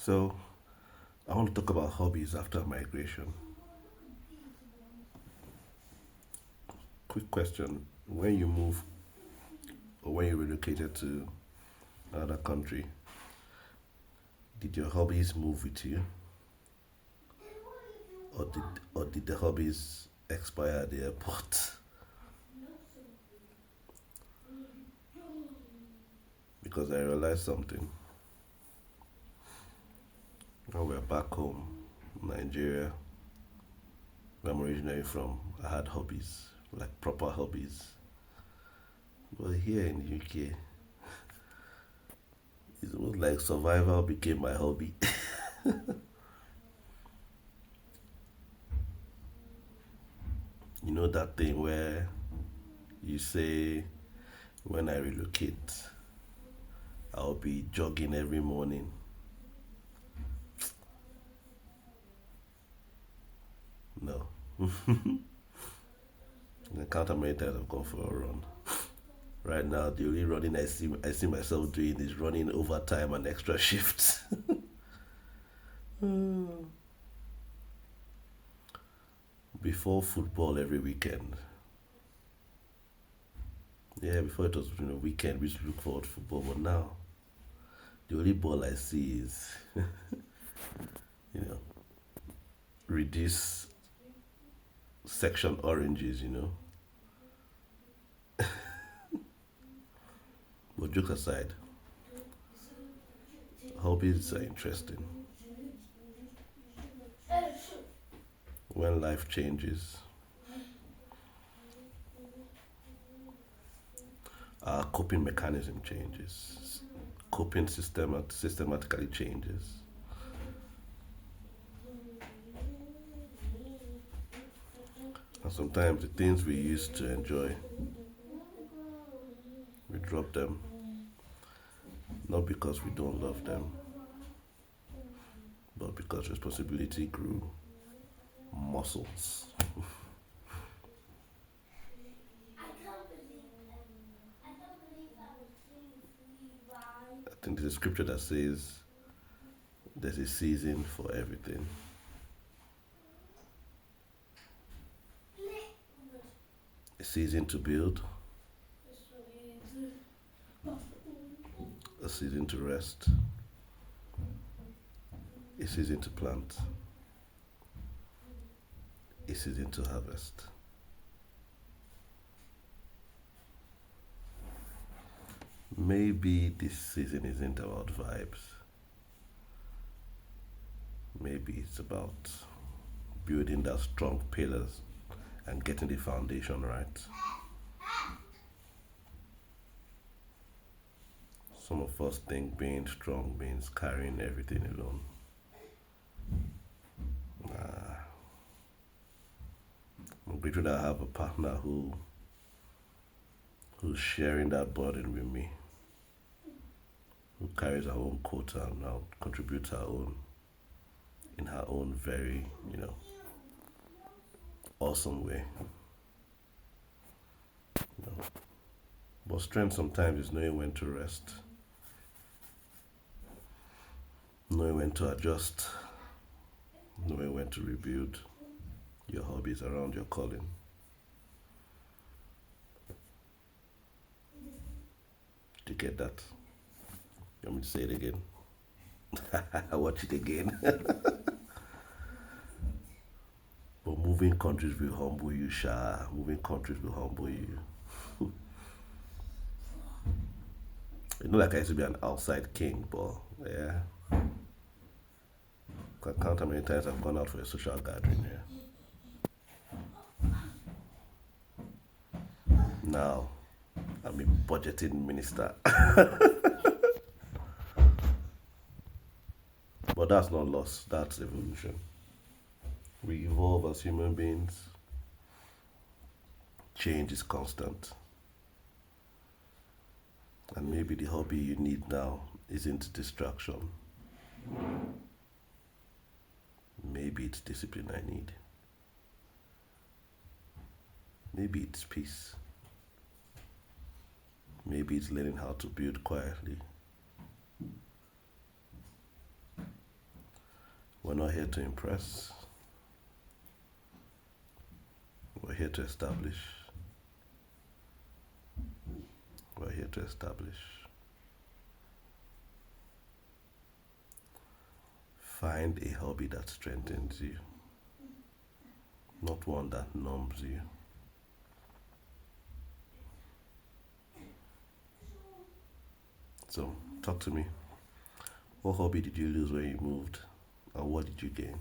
So, I want to talk about hobbies after migration. Quick question. When you move or when you relocated to another country, did your hobbies move with you? Or did the hobbies expire at the airport? Because I realized something. When we're back home, Nigeria, where I'm originally from, I had hobbies, like proper hobbies. But here in the UK, it was like survival became my hobby. You know that thing where you say, when I relocate, I'll be jogging every morning. No. I count how many times I've gone for a run. Right now, the only running I see myself doing is running overtime and extra shifts. Before football every weekend. Yeah, before it was weekend, we used to look forward to football, but now the only ball I see is you know reduce section oranges. But jokes aside, hobbies are interesting. When life changes, our coping mechanism changes. Coping systematically changes. And sometimes the things we used to enjoy, we drop them, not because we don't love them, but because responsibility grew muscles. I think there's a scripture that says there's a season for everything. A season to build, a season to rest, a season to plant, a season to harvest. Maybe this season isn't about vibes. Maybe it's about building that strong pillars and getting the foundation right. Some of us think being strong means carrying everything alone. Nah, I'm grateful that I have a partner who's sharing that burden with me, who carries her own quota and now contributes her own in her own very, awesome way. You know. But strength sometimes is knowing when to rest, knowing when to adjust, knowing when to rebuild your hobbies around your calling. Do you get that? You want me to say it again? Watch it again. But moving countries will humble you, Sha. Moving countries will humble you. Like I used to be an outside king, but yeah. I can't count how many times I've gone out for a social gathering here. Now, I'm a budgeting minister. But that's not loss, that's evolution. We evolve as human beings, change is constant. And maybe the hobby you need now isn't distraction. Maybe it's discipline I need. Maybe it's peace. Maybe it's learning how to build quietly. not here to impress. We're here to establish. We're here to establish. Find a hobby that strengthens you, not one that numbs you. So, talk to me. What hobby did you lose when you moved, and what did you gain?